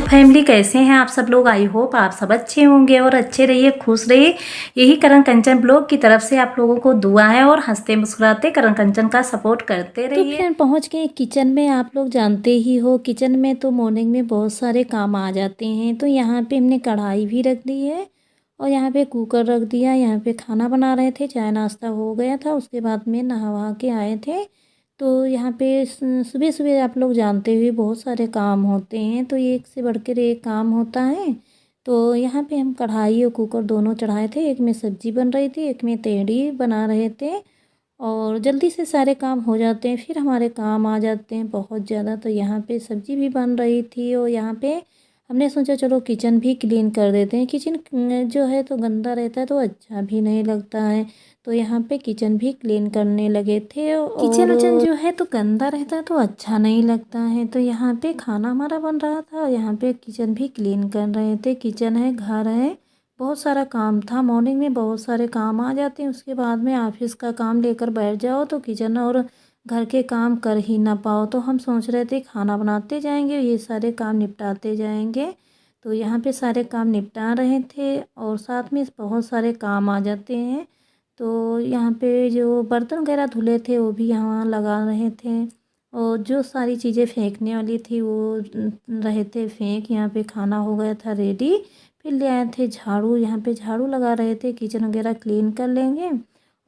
Family, कैसे हैं आप सब लोग। आई होप आप सब अच्छे होंगे और अच्छे रहिए, खुश रहिए। यही करण कंचन ब्लॉग की तरफ से आप लोगों को दुआ है और हंसते मुस्कुराते करण कंचन का सपोर्ट करते तो रहिए। फ्रेंड पहुंच गए किचन में। आप लोग जानते ही हो किचन में तो मॉर्निंग में बहुत सारे काम आ जाते हैं। तो यहाँ पे हमने कढ़ाई भी रख दी है और यहाँ पे कुकर रख दिया। यहाँ पे खाना बना रहे थे, चाय नाश्ता हो गया था, उसके बाद में नहा के आए थे। तो यहाँ पे सुबह सुबह आप लोग जानते हुए बहुत सारे काम होते हैं, तो एक से बढ़कर एक काम होता है। तो यहाँ पे हम कढ़ाई और कुकर दोनों चढ़ाए थे। एक में सब्जी बन रही थी, एक में तेहड़ी बना रहे थे। और जल्दी से सारे काम हो जाते हैं, फिर हमारे काम आ जाते हैं बहुत ज़्यादा। तो यहाँ पे सब्ज़ी भी बन रही थी और यहाँ पे हमने सोचा चलो किचन भी क्लीन कर देते हैं। किचन जो है तो गंदा रहता है तो अच्छा भी नहीं लगता है। तो यहाँ पे किचन भी क्लीन करने लगे थे किचन उचन जो है तो गंदा रहता है तो अच्छा नहीं लगता है। तो यहाँ पे खाना हमारा बन रहा था और यहाँ पे किचन भी क्लीन कर रहे थे। किचन है, घर है, बहुत सारा काम था। मॉर्निंग में बहुत सारे काम आ जाते हैं, उसके बाद में ऑफिस का काम लेकर बैठ जाओ तो किचन और घर के काम कर ही ना पाओ। तो हम सोच रहे थे खाना बनाते जाएंगे, ये सारे काम निपटाते जाएंगे। तो यहाँ पे सारे काम निपटा रहे थे और साथ में बहुत सारे काम आ जाते हैं। तो यहाँ पे जो बर्तन वगैरह धुले थे वो भी यहाँ लगा रहे थे और जो सारी चीज़ें फेंकने वाली थी वो रहे थे फेंक। यहाँ पे खाना हो गया था रेडी। फिर ले आए थे झाड़ू, यहाँ पे झाड़ू लगा रहे थे, किचन वगैरह क्लीन कर लेंगे।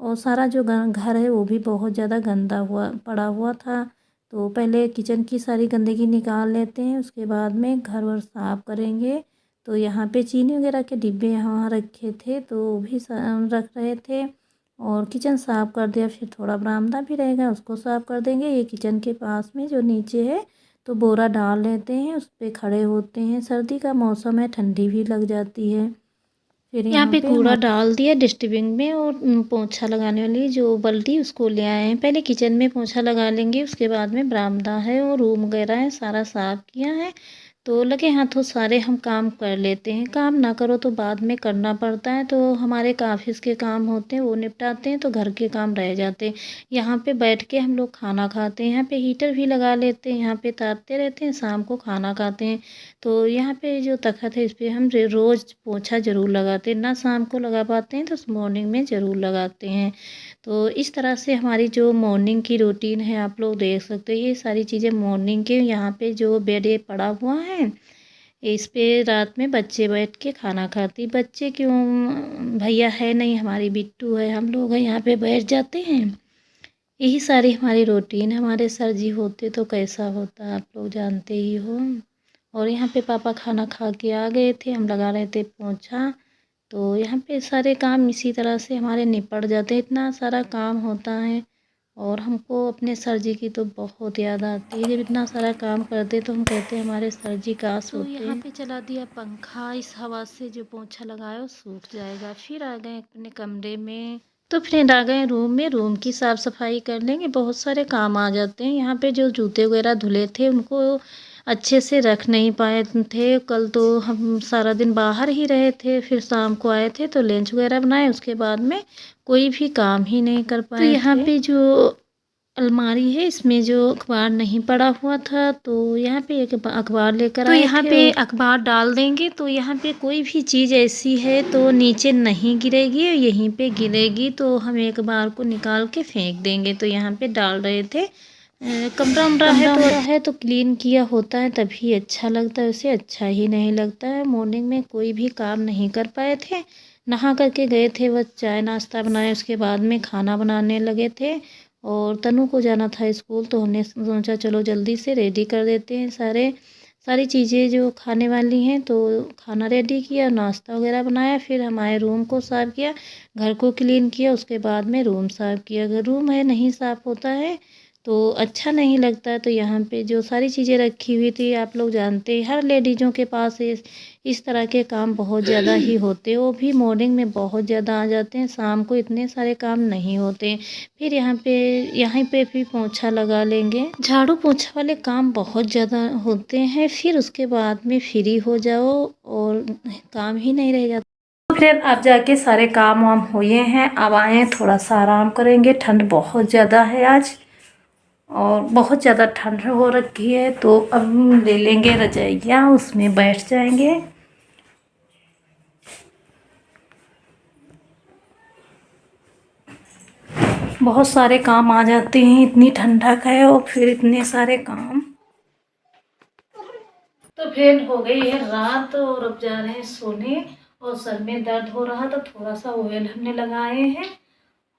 और सारा जो घर है वो भी बहुत ज़्यादा गंदा पड़ा हुआ था। तो पहले किचन की सारी गंदगी निकाल लेते हैं, उसके बाद में घर वर साफ़ करेंगे। तो यहाँ पे चीनी वगैरह के डिब्बे यहाँ रखे थे तो वो भी रख रहे थे और किचन साफ़ कर दिया। फिर थोड़ा बरामदा भी रहेगा, उसको साफ़ कर देंगे। ये किचन के पास में जो नीचे है तो बोरा डाल लेते हैं, उस पर खड़े होते हैं। सर्दी का मौसम है, ठंडी भी लग जाती है। फिर यहाँ पे कूड़ा डाल दिया डस्टबिन में और पोंछा लगाने वाली जो बल्टी उसको ले आए हैं। पहले किचन में पोंछा लगा लेंगे, उसके बाद में बरामदा है और रूम वगैरह है सारा साफ़ किया है। तो लगे हाथों सारे हम काम कर लेते हैं। काम ना करो तो बाद में करना पड़ता है। तो हमारे ऑफिस के काम होते हैं वो निपटाते हैं तो घर के काम रह जाते हैं। यहाँ पे बैठ के हम लोग खाना खाते हैं। यहाँ पे हीटर भी लगा लेते हैं, यहाँ पे तापते रहते हैं, शाम को खाना खाते हैं। तो यहाँ पे जो तख़्त है इस पर हम रोज़ पोछा ज़रूर लगाते हैं, ना शाम को लगा पाते हैं तो मॉर्निंग में ज़रूर लगाते हैं। तो इस तरह से हमारी जो मॉर्निंग की रूटीन है आप लोग देख सकते हो। ये सारी चीज़ें मॉर्निंग के। यहाँ पे जो बेड पड़ा हुआ है इस पे रात में बच्चे बैठ के खाना खाती। बच्चे क्यों, भैया है नहीं, हमारी बिट्टू है, हम लोग हैं यहाँ पे बैठ जाते हैं। यही सारी हमारी रूटीन। हमारे सर जी होते तो कैसा होता आप लोग जानते ही हो। और यहाँ पे पापा खाना खा के आ गए थे, हम लगा रहे थे पोंछा। तो यहाँ पे सारे काम इसी तरह से हमारे निपट जाते हैं। इतना सारा काम होता है और हमको अपने सर जी की तो बहुत याद आती है। जब इतना सारा काम करते तो हम कहते हैं हमारे सर जी काश होते। तो यहाँ पे चला दिया पंखा, इस हवा से जो पोंछा लगाया वो सूख जाएगा। फिर आ गए अपने कमरे में। तो फ्रेंड आ गए रूम में, रूम की साफ़ सफाई कर लेंगे। बहुत सारे काम आ जाते हैं। यहाँ पे जो जूते वगैरह धुले थे उनको अच्छे से रख नहीं पाए थे। कल तो हम सारा दिन बाहर ही रहे थे, फिर शाम को आए थे तो लंच वगैरह बनाए, उसके बाद में कोई भी काम ही नहीं कर पाए। तो यहाँ पे जो अलमारी है इसमें जो अखबार नहीं पड़ा हुआ था तो यहाँ पे एक अखबार लेकर आए थे। तो यहाँ पे अखबार डाल देंगे तो यहाँ पे कोई भी चीज़ ऐसी है तो नीचे नहीं गिरेगी, यहीं पे गिरेगी। तो हम एक बार को निकाल के फेंक देंगे। तो यहाँ पे डाल रहे थे। कमरा उमरा है तो क्लीन किया होता है तभी अच्छा लगता है, उसे अच्छा ही नहीं लगता है। मॉर्निंग में कोई भी काम नहीं कर पाए थे। नहा करके गए थे, बस चाय नाश्ता बनाए, उसके बाद में खाना बनाने लगे थे। और तनु को जाना था स्कूल तो हमने सोचा चलो जल्दी से रेडी कर देते हैं सारी चीज़ें जो खाने वाली हैं। तो खाना रेडी किया, नाश्ता वगैरह बनाया, फिर हमारे रूम को साफ़ किया, घर को क्लीन किया, उसके बाद में रूम साफ़ किया। अगर रूम है नहीं साफ़ होता है तो अच्छा नहीं लगता है। तो यहाँ पे जो सारी चीज़ें रखी हुई थी आप लोग जानते हैं हर लेडीज़ों के पास इस तरह के काम बहुत ज़्यादा ही होते हैं। वो भी मॉर्निंग में बहुत ज़्यादा आ जाते हैं, शाम को इतने सारे काम नहीं होते। फिर यहाँ पे भी पोंछा लगा लेंगे। झाड़ू पोंछा वाले काम बहुत ज़्यादा होते हैं, फिर उसके बाद में फ्री हो जाओ और काम ही नहीं रह जाता। फिर अब जाके सारे काम वाम हुए हैं, अब आए थोड़ा सा आराम करेंगे। ठंड बहुत ज़्यादा है आज। और बहुत ज़्यादा ठंड हो रखी है, तो अब हम ले लेंगे रजाइयाँ, उसमें बैठ जाएंगे। बहुत सारे काम आ जाते हैं, इतनी ठंडक है और फिर इतने सारे काम। तो फिर हो गई है रात और अब जा रहे हैं सोने। और सर में दर्द हो रहा तो थोड़ा सा ऑयल हमने लगाए हैं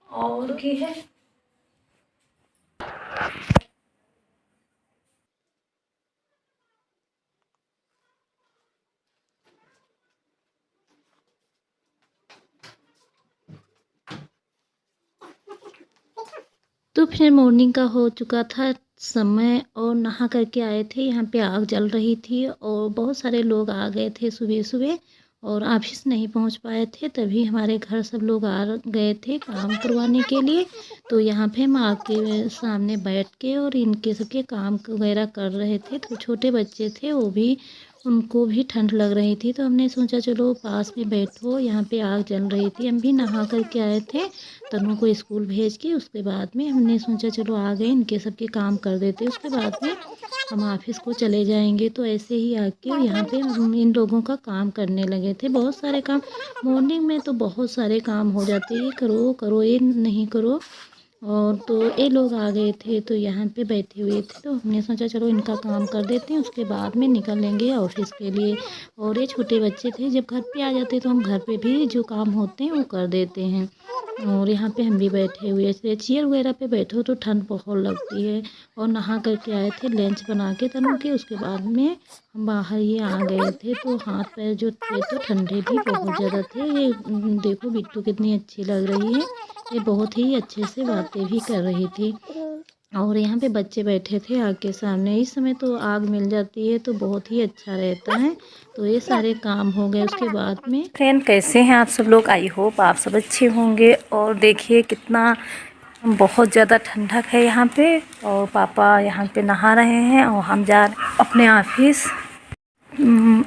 और की है। तो फिर मॉर्निंग का हो चुका था समय और नहा करके आए थे। यहाँ पे आग जल रही थी और बहुत सारे लोग आ गए थे सुबह सुबह और ऑफिस नहीं पहुँच पाए थे, तभी हमारे घर सब लोग आ गए थे काम करवाने के लिए। तो यहाँ पे हम आग के सामने बैठ के और इनके सबके काम वगैरह कर रहे थे। तो छोटे बच्चे थे, वो भी, उनको भी ठंड लग रही थी, तो हमने सोचा चलो पास में बैठो। यहाँ पे आग जल रही थी, हम भी नहा करके आए थे तनु को स्कूल भेज के। उसके बाद में हमने सोचा चलो आ गए, इनके सबके काम कर देते, उसके बाद में हम ऑफिस को चले जाएंगे। तो ऐसे ही आके यहाँ पे हम इन लोगों का काम करने लगे थे। बहुत सारे काम मॉर्निंग में तो बहुत सारे काम हो जाते, ये करो करो ये नहीं करो। और तो ये लोग आ गए थे तो यहाँ पे बैठे हुए थे, तो हमने सोचा चलो इनका काम कर देते हैं, उसके बाद में निकलेंगे ऑफिस के लिए। और ये छोटे बच्चे थे, जब घर पे आ जाते तो हम घर पे भी जो काम होते हैं वो कर देते हैं। और यहाँ पे हम भी बैठे हुए थे, चेयर वगैरह पे बैठो तो ठंड बहुत लगती है। और नहा करके आए थे लंच बना के तनु के, उसके बाद में हम बाहर ये आ गए थे। तो हाथ पैर जो थे तो ठंडे भी बहुत ज़्यादा थे। ये देखो बिट्टू कितनी अच्छी लग रही है, ये बहुत ही अच्छे से बातें भी कर रही थी। और यहाँ पे बच्चे बैठे थे आग के सामने। इस समय तो आग मिल जाती है तो बहुत ही अच्छा रहता है। तो ये सारे काम हो गए, उसके बाद में फ्रेंड कैसे हैं आप सब लोग? आई होप आप सब अच्छे होंगे। और देखिए कितना बहुत ज़्यादा ठंडक है यहाँ पे। और पापा यहाँ पे नहा रहे हैं और हम जा रहे हैं अपने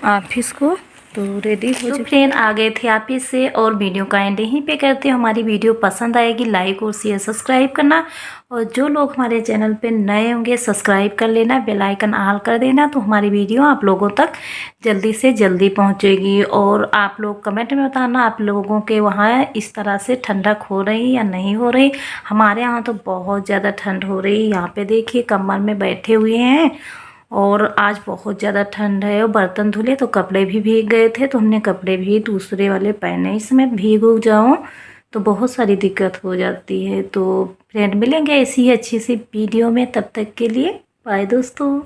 ऑफिस को। तो रेडी हो चुके। फ्रेंड आ गए थे ऑफिस से और वीडियो का एंड यहीं पे करते हैं। हमारी वीडियो पसंद आएगी लाइक और शेयर सब्सक्राइब करना, और जो लोग हमारे चैनल पे नए होंगे सब्सक्राइब कर लेना, बेल आइकन ऑल कर देना, तो हमारी वीडियो आप लोगों तक जल्दी से जल्दी पहुंचेगी। और आप लोग कमेंट में बताना आप लोगों के वहाँ इस तरह से ठंडक हो रही या नहीं हो रही। हमारे यहाँ तो बहुत ज़्यादा ठंड हो रही है। यहाँ पे देखिए कमर में बैठे हुए हैं और आज बहुत ज़्यादा ठंड है। और बर्तन धुले तो कपड़े भी भीग गए थे, तो हमने कपड़े भी दूसरे वाले पहने, इसमें भीग उग जाऊँ तो बहुत सारी दिक्कत हो जाती है। तो फ्रेंड मिलेंगे ऐसी ही अच्छी सी वीडियो में, तब तक के लिए बाय दोस्तों।